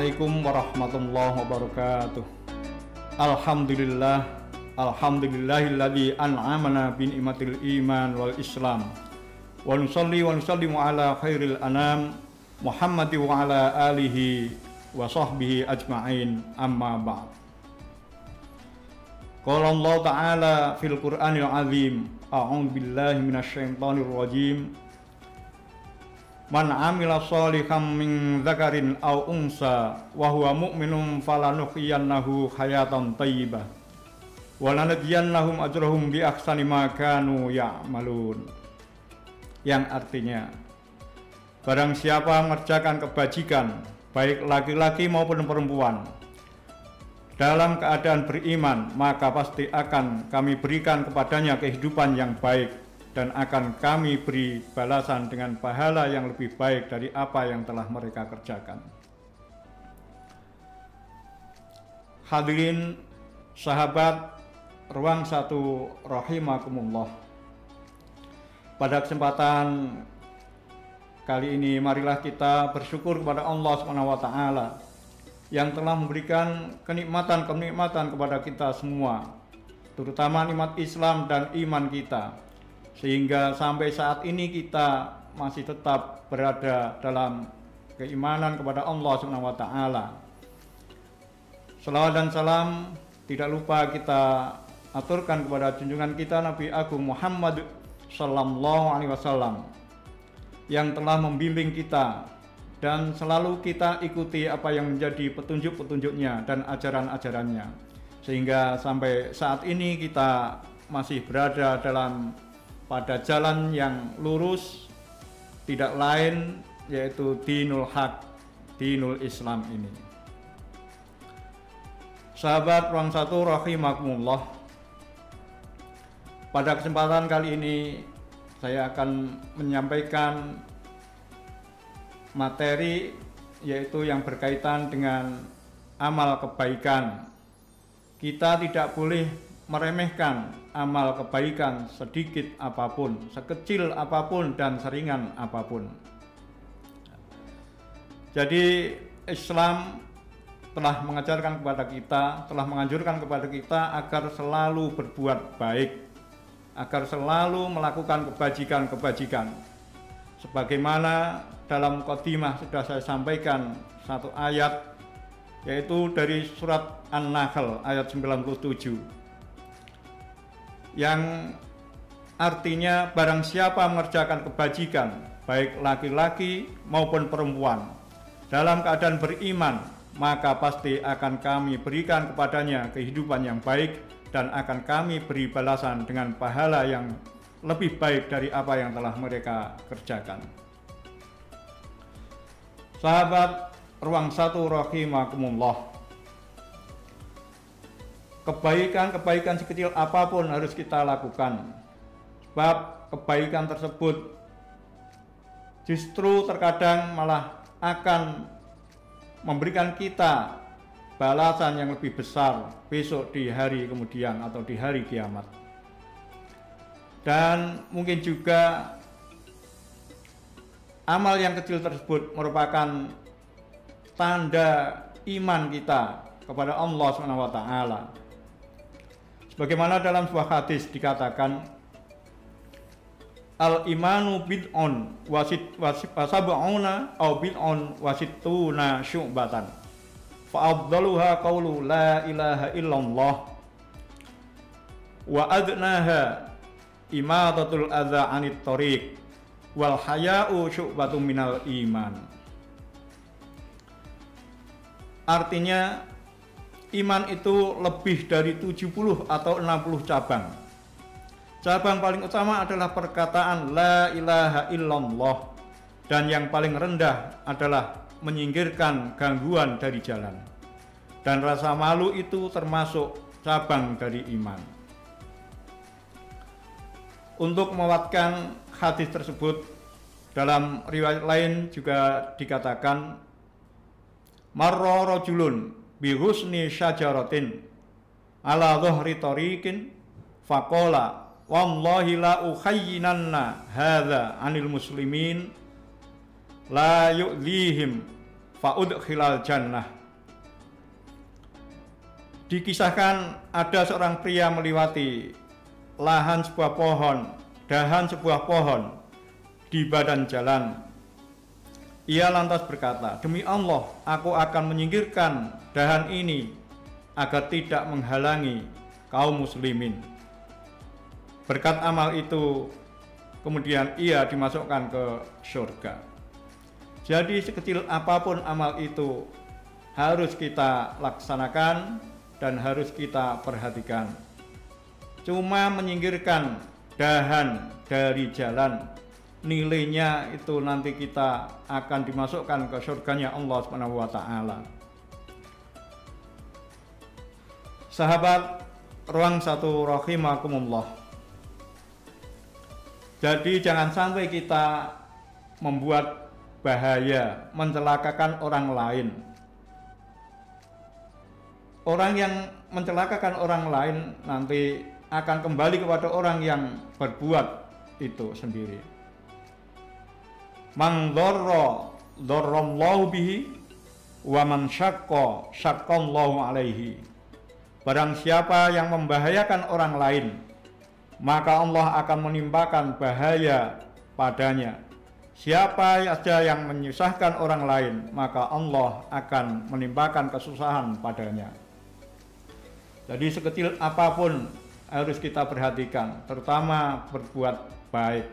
Assalamualaikum warahmatullahi wabarakatuh. Alhamdulillahilladzi an'amana bi ni'matil iman wal islam. Wa nusalli wa nusallimu ala khairil anam Muhammadi wa ala alihi wa sahbihi ajma'in, amma ba'd. Qala Allah Ta'ala fil Qur'anil azim, a'udzu billahi minasyaitonir rajim. Man amila sholihan min dzakarin aw unsa wa huwa mu'minun falanuhyiyannahu hayatan thayyibah wa lanajziyannahum ajrahum bi ahsani ma kanu ya'malun. Yang artinya, barang siapa mengerjakan kebajikan baik laki-laki maupun perempuan dalam keadaan beriman, maka pasti akan kami berikan kepadanya kehidupan yang baik dan akan kami beri balasan dengan pahala yang lebih baik dari apa yang telah mereka kerjakan. Hadirin sahabat Ruang 1 rahimakumullah. Pada kesempatan kali ini marilah kita bersyukur kepada Allah SWT yang telah memberikan kenikmatan-kenikmatan kepada kita semua, terutama nikmat Islam dan iman kita, sehingga sampai saat ini kita masih tetap berada dalam keimanan kepada Allah SWT. Selawat dan salam tidak lupa kita aturkan kepada junjungan kita Nabi Agung Muhammad Sallallahu Alaihi Wasallam yang telah membimbing kita dan selalu kita ikuti apa yang menjadi petunjuk-petunjuknya dan ajaran-ajarannya, sehingga sampai saat ini kita masih berada pada jalan yang lurus, tidak lain yaitu dinul haq, dinul Islam ini. Sahabat Ruang 1 rahimakumullah, pada kesempatan kali ini saya akan menyampaikan materi yaitu yang berkaitan dengan amal kebaikan. Kita tidak boleh meremehkan amal kebaikan sedikit apapun, sekecil apapun dan seringan apapun. Jadi Islam telah mengajarkan kepada kita, telah menganjurkan kepada kita agar selalu berbuat baik, agar selalu melakukan kebajikan-kebajikan. Sebagaimana dalam qadimah sudah saya sampaikan satu ayat, yaitu dari surat An-Nahl ayat 97, yang artinya barang siapa mengerjakan kebajikan baik laki-laki maupun perempuan dalam keadaan beriman, maka pasti akan kami berikan kepadanya kehidupan yang baik dan akan kami beri balasan dengan pahala yang lebih baik dari apa yang telah mereka kerjakan. Sahabat Ruang 1 rahimakumullah, kebaikan-kebaikan sekecil apapun harus kita lakukan, sebab kebaikan tersebut justru terkadang malah akan memberikan kita balasan yang lebih besar besok di hari kemudian atau di hari kiamat. Dan mungkin juga amal yang kecil tersebut merupakan tanda iman kita kepada Allah SWT. Sebagaimana dalam sebuah hadis dikatakan, al-imanu bid'un wasab'una aw bid'un wasittuna syu'batan fa afdaluha qawlu la ilaha illallah wa adnaha imatatul adza 'anit thariq wal haya'u syu'batun minal iman. Artinya, iman itu lebih dari 70 atau 60 cabang. Cabang paling utama adalah perkataan la ilaha illallah, dan yang paling rendah adalah menyingkirkan gangguan dari jalan. Dan rasa malu itu termasuk cabang dari iman. Untuk menguatkan hadis tersebut, dalam riwayat lain juga dikatakan, marra rajulun bi husni syajaratin ala dhahri tariqin faqala wallahi la ukhayyinanna hadza 'anil muslimin la yu'dhihim fa'udkhilal jannah. Dikisahkan ada seorang pria melewati lahan sebuah pohon, dahan sebuah pohon di badan jalan. Ia lantas berkata, "Demi Allah, aku akan menyingkirkan dahan ini agar tidak menghalangi kaum muslimin." Berkat amal itu, kemudian ia dimasukkan ke surga. Jadi sekecil apapun amal itu harus kita laksanakan dan harus kita perhatikan. Cuma menyingkirkan dahan dari jalan, nilainya itu nanti kita akan dimasukkan ke surganya Allah Subhanahu wa taala. Sahabat ruang satu rahimakumullah. Jadi jangan sampai kita membuat bahaya, mencelakakan orang lain. Orang yang mencelakakan orang lain nanti akan kembali kepada orang yang berbuat itu sendiri. Man dzarra dzarrallahu bihi wa man syaqqa syaqqallahu alaihi. Barang siapa yang membahayakan orang lain, maka Allah akan menimpakan bahaya padanya. Siapa saja yang menyusahkan orang lain, maka Allah akan menimpakan kesusahan padanya. Jadi sekecil apapun harus kita perhatikan, terutama berbuat baik.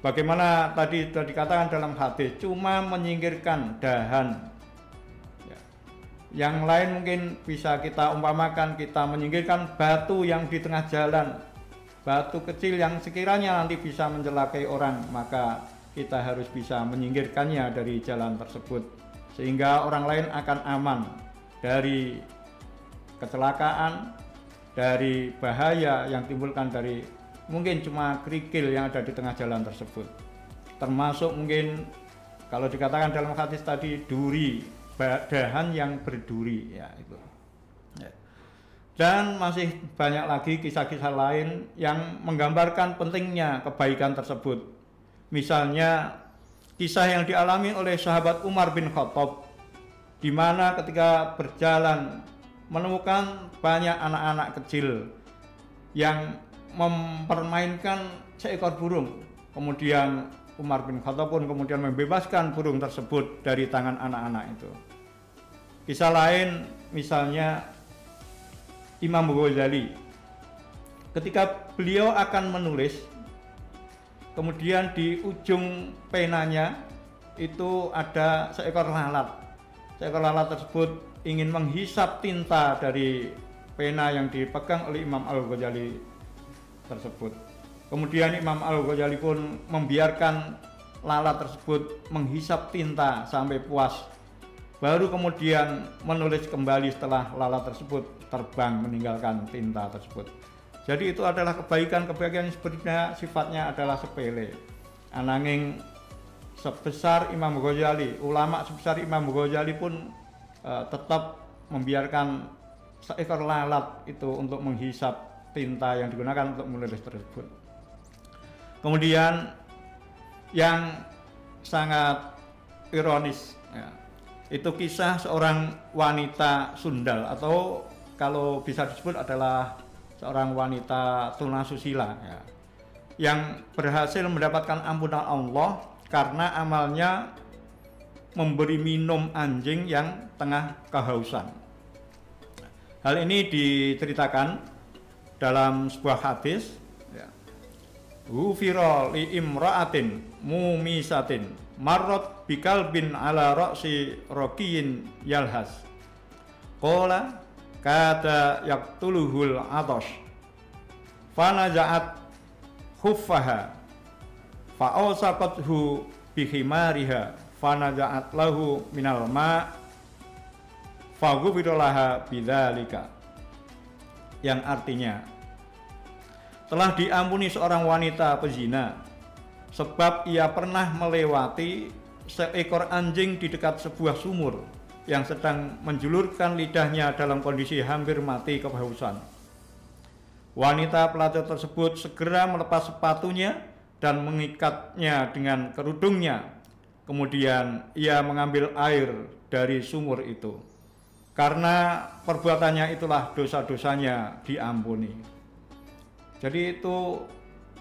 Sebagaimana tadi sudah dikatakan dalam hadis, cuma menyingkirkan dahan. Yang lain mungkin bisa kita umpamakan, kita menyingkirkan batu yang di tengah jalan, batu kecil yang sekiranya nanti bisa mencelakai orang, maka kita harus bisa menyingkirkannya dari jalan tersebut, sehingga orang lain akan aman dari kecelakaan, dari bahaya yang timbulkan dari mungkin cuma kerikil yang ada di tengah jalan tersebut. Termasuk mungkin kalau dikatakan dalam hadis tadi duri, dahan yang berduri, ya itu. Dan masih banyak lagi kisah-kisah lain yang menggambarkan pentingnya kebaikan tersebut. Misalnya kisah yang dialami oleh sahabat Umar bin Khattab, di mana ketika berjalan menemukan banyak anak-anak kecil yang mempermainkan seekor burung. Kemudian Umar bin Khattab pun kemudian membebaskan burung tersebut dari tangan anak-anak itu. Kisah lain misalnya Imam Ghazali, ketika beliau akan menulis, kemudian di ujung penanya itu ada seekor lalat. Seekor lalat tersebut ingin menghisap tinta dari pena yang dipegang oleh Imam Al-Ghazali tersebut. Kemudian Imam Al-Ghazali pun membiarkan lalat tersebut menghisap tinta sampai puas. Baru kemudian menulis kembali setelah lalat tersebut terbang meninggalkan tinta tersebut. Jadi itu adalah kebaikan-kebaikan yang sebenarnya sifatnya adalah sepele. Ananging sebesar Imam Ghazali, ulama sebesar Imam Ghazali pun tetap membiarkan seekor lalat itu untuk menghisap tinta yang digunakan untuk menulis tersebut. Kemudian yang sangat ironis, ya, itu kisah seorang wanita sundal, atau kalau bisa disebut adalah seorang wanita tunasusila, ya, yang berhasil mendapatkan ampunan Allah karena amalnya memberi minum anjing yang tengah kehausan. Hal ini diceritakan dalam sebuah hadis, ya. Ghufira li imra'atin mumisatin marrat bikalbin ala ra'si raqiyin yalhas. Qala kata yaqtuluhul atash. Fanaza'at khuffaha fa'awsaqathu bihimariha fanaza'at lahu minal ma' faghufiralaha bidzalika. Yang artinya, telah diampuni seorang wanita pezina sebab ia pernah melewati seekor anjing di dekat sebuah sumur yang sedang menjulurkan lidahnya dalam kondisi hampir mati kehausan. Wanita pelacur tersebut segera melepas sepatunya dan mengikatnya dengan kerudungnya. kemudian ia mengambil air dari sumur itu. Karena perbuatannya itulah dosa-dosanya diampuni. Jadi itu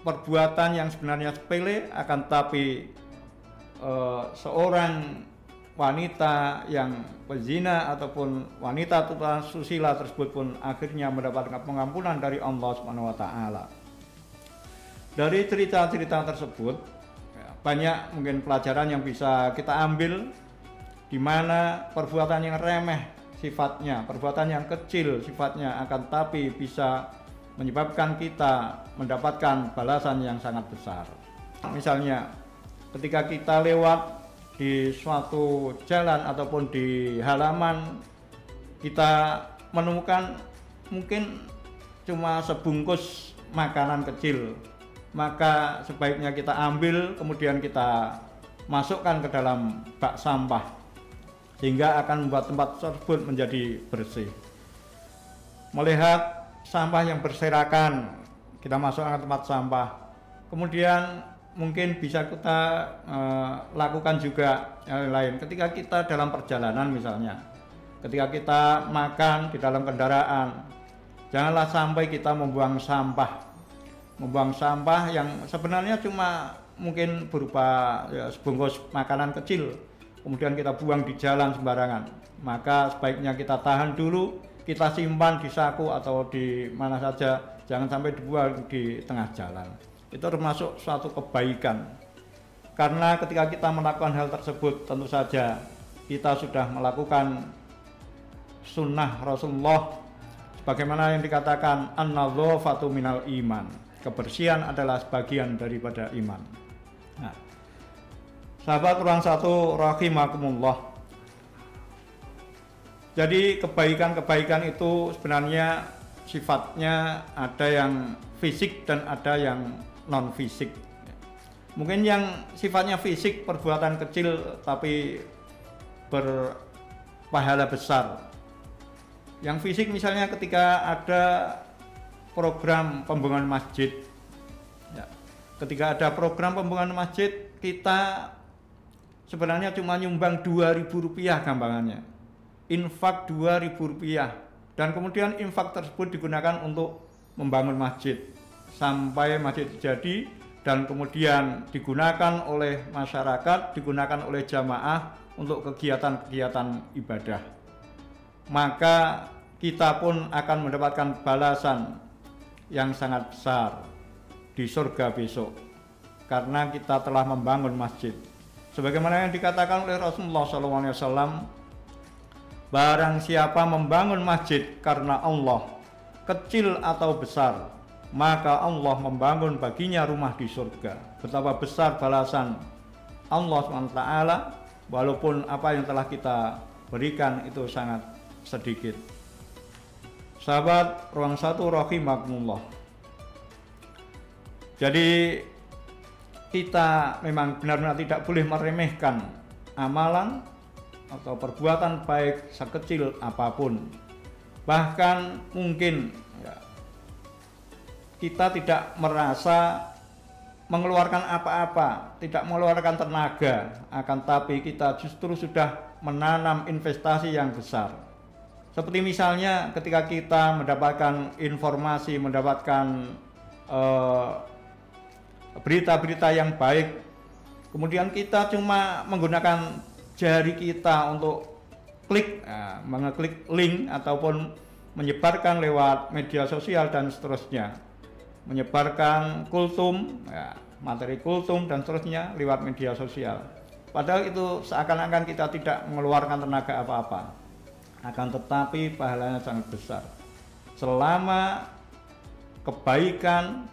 perbuatan yang sebenarnya sepele, akan tapi seorang wanita yang pezina ataupun wanita susila tersebut pun akhirnya mendapatkan pengampunan dari Allah Subhanahu wa taala. Dari cerita-cerita tersebut banyak mungkin pelajaran yang bisa kita ambil, di mana perbuatan yang remeh sifatnya, perbuatan yang kecil sifatnya, akan tapi bisa menyebabkan kita mendapatkan balasan yang sangat besar. Misalnya ketika kita lewat di suatu jalan ataupun di halaman, kita menemukan mungkin cuma sebungkus makanan kecil, maka sebaiknya kita ambil kemudian kita masukkan ke dalam bak sampah, sehingga akan membuat tempat tersebut menjadi bersih. Melihat sampah yang berserakan, kita masukkan ke tempat sampah, kemudian mungkin bisa kita lakukan juga yang lain. Ketika kita dalam perjalanan misalnya, ketika kita makan di dalam kendaraan, janganlah sampai kita membuang sampah yang sebenarnya cuma mungkin berupa sebungkus makanan kecil, kemudian kita buang di jalan sembarangan. Maka sebaiknya kita tahan dulu, kita simpan di saku atau di mana saja, jangan sampai dibuang di tengah jalan. Itu termasuk suatu kebaikan, karena ketika kita melakukan hal tersebut, tentu saja kita sudah melakukan sunnah Rasulullah, sebagaimana yang dikatakan an-nadhafatu minal iman, kebersihan adalah sebagian daripada iman. Nah, sahabat ruang satu rahimakumullah, jadi kebaikan-kebaikan itu sebenarnya sifatnya ada yang fisik dan ada yang non fisik. Mungkin yang sifatnya fisik, perbuatan kecil tapi berpahala besar. Yang fisik misalnya ketika ada program pembangunan masjid, ketika ada program pembangunan masjid, kita sebenarnya cuma nyumbang Rp2.000 gampangannya, infak Rp2.000, dan kemudian infak tersebut digunakan untuk membangun masjid sampai masjid jadi, dan kemudian digunakan oleh masyarakat, digunakan oleh jamaah untuk kegiatan-kegiatan ibadah. Maka kita pun akan mendapatkan balasan yang sangat besar di surga besok, karena kita telah membangun masjid. Sebagaimana yang dikatakan oleh Rasulullah SAW, barang siapa membangun masjid karena Allah, kecil atau besar, maka Allah membangun baginya rumah di surga. Betapa besar balasan Allah SWT, walaupun apa yang telah kita berikan itu sangat sedikit. Sahabat ruang satu rahimakumullah, jadi kita memang benar-benar tidak boleh meremehkan amalan atau perbuatan baik sekecil apapun. Bahkan mungkin kita tidak merasa mengeluarkan apa-apa, tidak mengeluarkan tenaga, akan tapi kita justru sudah menanam investasi yang besar. Seperti misalnya ketika kita mendapatkan informasi, mendapatkan berita-berita yang baik, kemudian kita cuma menggunakan jari kita untuk mengeklik link ataupun menyebarkan lewat media sosial dan seterusnya, menyebarkan kultum, materi kultum dan seterusnya lewat media sosial. Padahal itu seakan-akan kita tidak mengeluarkan tenaga apa-apa, akan tetapi pahalanya sangat besar. Selama kebaikan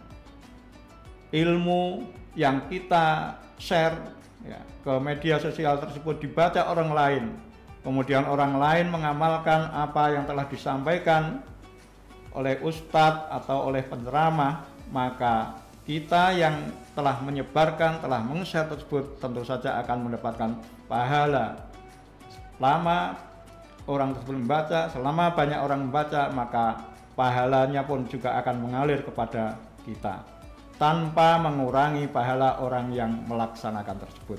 ilmu yang kita share ke media sosial tersebut dibaca orang lain, kemudian orang lain mengamalkan apa yang telah disampaikan oleh ustadz atau oleh penceramah, maka kita yang telah menyebarkan, telah meng-share tersebut tentu saja akan mendapatkan pahala. Selama orang tersebut membaca, selama banyak orang membaca, maka pahalanya pun juga akan mengalir kepada kita tanpa mengurangi pahala orang yang melaksanakan tersebut.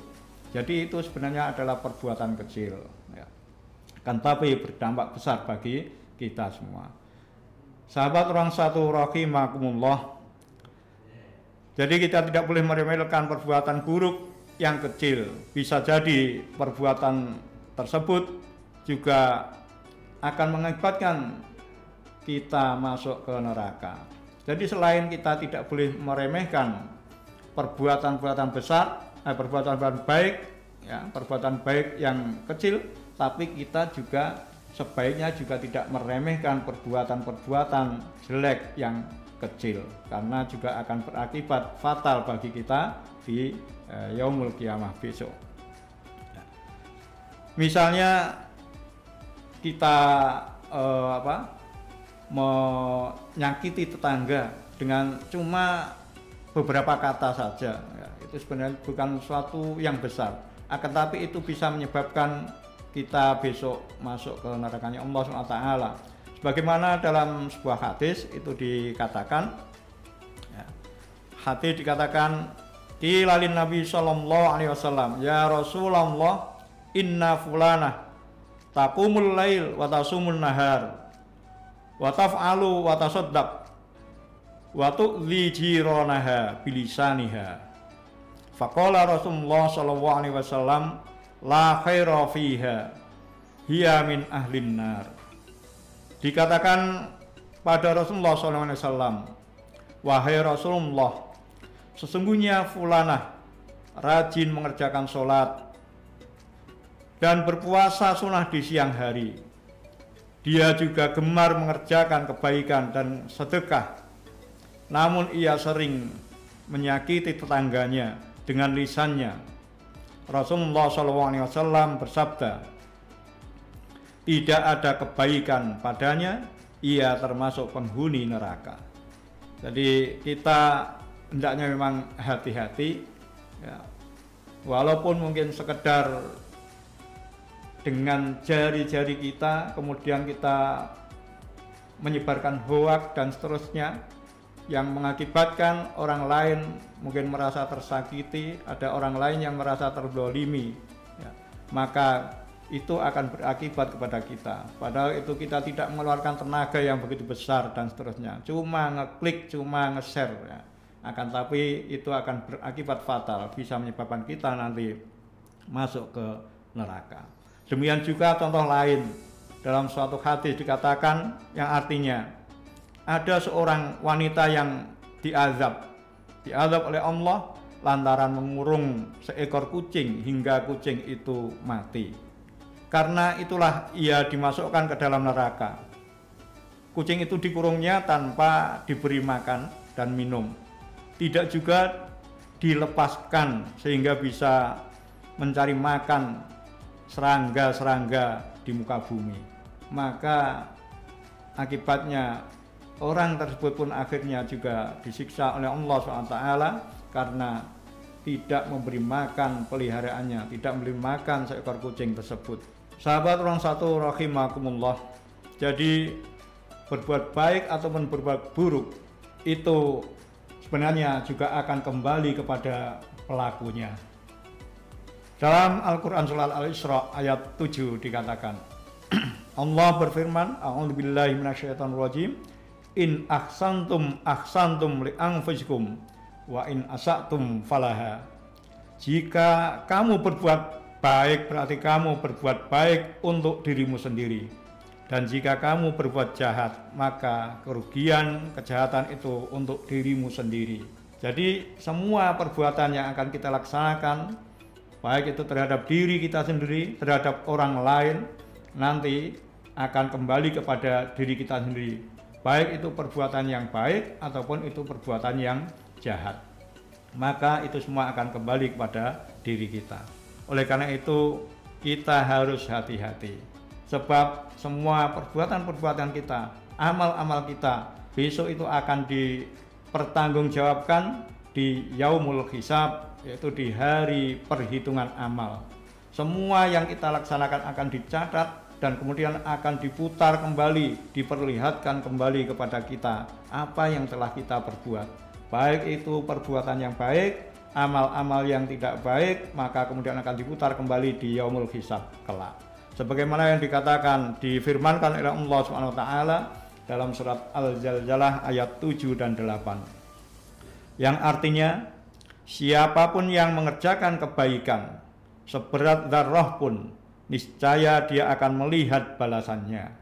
Jadi itu sebenarnya adalah perbuatan kecil, ya. Kan tapi berdampak besar bagi kita semua. Sahabat orang satu rahimakumullah. Jadi kita tidak boleh meremehkan perbuatan buruk yang kecil. Bisa jadi perbuatan tersebut juga akan mengakibatkan kita masuk ke neraka. Jadi selain kita tidak boleh meremehkan perbuatan-perbuatan besar, perbuatan baik, ya, perbuatan baik yang kecil, tapi kita juga sebaiknya juga tidak meremehkan perbuatan-perbuatan jelek yang kecil, karena juga akan berakibat fatal bagi kita di yaumul qiyamah besok. Misalnya kita menyakiti tetangga dengan cuma beberapa kata saja, ya, itu sebenarnya bukan suatu yang besar, akan tapi itu bisa menyebabkan kita besok masuk ke nerakanya Allah SWT. Sebagaimana dalam sebuah hadis itu dikatakan, ya, hadis dikatakan qilalin Nabi sallallahu alaihi wasallam, ya Rasulullah, inna fulanah taqumul lail wa tasumun nahar wa taf'alu wa tasaddaq wa tu'dhi jiranaha bilisaniha. Faqala Rasulullah sallallahu alaihi wasallam, la khaira fiha, hiya min ahlin nar. Dikatakan pada Rasulullah SAW, wahai Rasulullah, sesungguhnya fulanah rajin mengerjakan sholat dan berpuasa sunnah di siang hari. Dia juga gemar mengerjakan kebaikan dan sedekah, namun ia sering menyakiti tetangganya dengan lisannya. Rasulullah SAW bersabda, tidak ada kebaikan padanya, ia termasuk penghuni neraka. Jadi kita hendaknya memang hati-hati, ya. Walaupun mungkin sekedar dengan jari-jari kita kemudian kita menyebarkan hoak dan seterusnya yang mengakibatkan orang lain mungkin merasa tersakiti, ada orang lain yang merasa terzalimi, ya. Maka itu akan berakibat kepada kita. Padahal itu kita tidak mengeluarkan tenaga yang begitu besar dan seterusnya. Cuma ngeklik, cuma nge-share, ya. Akan tapi itu akan berakibat fatal, bisa menyebabkan kita nanti masuk ke neraka. Demikian juga contoh lain dalam suatu hadis dikatakan yang artinya ada seorang wanita yang diazab oleh Allah lantaran mengurung seekor kucing hingga kucing itu mati. Karena itulah ia dimasukkan ke dalam neraka. Kucing itu dikurungnya tanpa diberi makan dan minum, tidak juga dilepaskan sehingga bisa mencari makan serangga-serangga di muka bumi. Maka akibatnya orang tersebut pun akhirnya juga disiksa oleh Allah SWT karena tidak memberi makan peliharaannya, tidak memberi makan seekor kucing tersebut. Sahabat orang satu rahimakumullah, jadi berbuat baik ataupun berbuat buruk itu sebenarnya juga akan kembali kepada pelakunya. Dalam Al-Quran Surat Al-Isra ayat 7 dikatakan, Allah berfirman, a'udzubillahi minasyaitonirrajim, in ahsantum ahsantum li anfusikum wa in asa'tum falaha. Jika kamu berbuat baik berarti kamu berbuat baik untuk dirimu sendiri, dan jika kamu berbuat jahat maka kerugian kejahatan itu untuk dirimu sendiri. Jadi semua perbuatan yang akan kita laksanakan, baik itu terhadap diri kita sendiri, terhadap orang lain, nanti akan kembali kepada diri kita sendiri, baik itu perbuatan yang baik ataupun itu perbuatan yang jahat. Maka itu semua akan kembali kepada diri kita. Oleh karena itu kita harus hati-hati, sebab semua perbuatan-perbuatan kita, amal-amal kita besok itu akan dipertanggungjawabkan di yaumul hisab, yaitu di hari perhitungan amal. Semua yang kita laksanakan akan dicatat dan kemudian akan diputar kembali, diperlihatkan kembali kepada kita apa yang telah kita perbuat, baik itu perbuatan yang baik amal-amal yang tidak baik, maka kemudian akan diputar kembali di yaumul hisab kelak. Sebagaimana yang dikatakan, difirmankan oleh Allah Subhanahu wa taala dalam surat Al-Zalzalah ayat 7 dan 8. Yang artinya, siapapun yang mengerjakan kebaikan seberat dzarrah pun, niscaya dia akan melihat balasannya.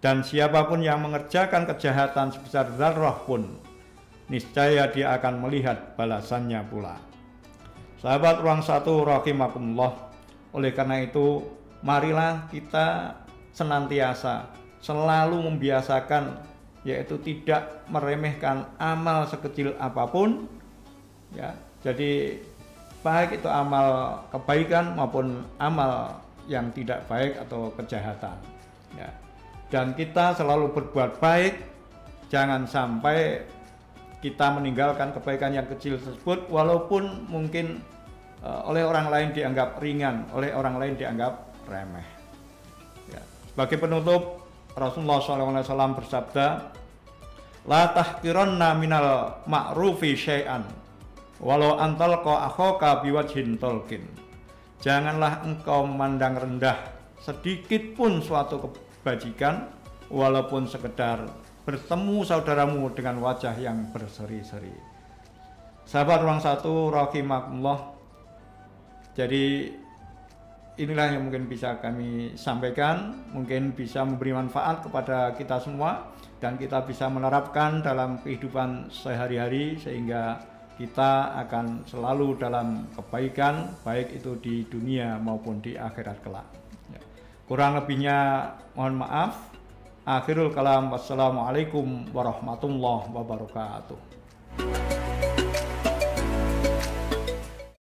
Dan siapapun yang mengerjakan kejahatan sebesar dzarrah pun, niscaya dia akan melihat balasannya pula. Sahabat ruang satu rahimakumullah, oleh karena itu marilah kita senantiasa selalu membiasakan, yaitu tidak meremehkan amal sekecil apapun, ya. Jadi baik itu amal kebaikan maupun amal yang tidak baik atau kejahatan, ya. Dan kita selalu berbuat baik, jangan sampai kita meninggalkan kebaikan yang kecil tersebut, walaupun mungkin oleh orang lain dianggap ringan, oleh orang lain dianggap remeh. Ya. Sebagai penutup, Rasulullah SAW bersabda, la tahqiranna minal ma'rufi syai'an walau antalqa akhaka biwajhin talqin. Janganlah engkau memandang rendah sedikit pun suatu kebajikan, walaupun sekedar bertemu saudaramu dengan wajah yang berseri-seri. Sahabat ruang satu rahimakumullah, jadi inilah yang mungkin bisa kami sampaikan, mungkin bisa memberi manfaat kepada kita semua dan kita bisa menerapkan dalam kehidupan sehari-hari sehingga kita akan selalu dalam kebaikan, baik itu di dunia maupun di akhirat kelak. Kurang lebihnya mohon maaf. Akhirul kalam, wassalamualaikum warahmatullahi wabarakatuh.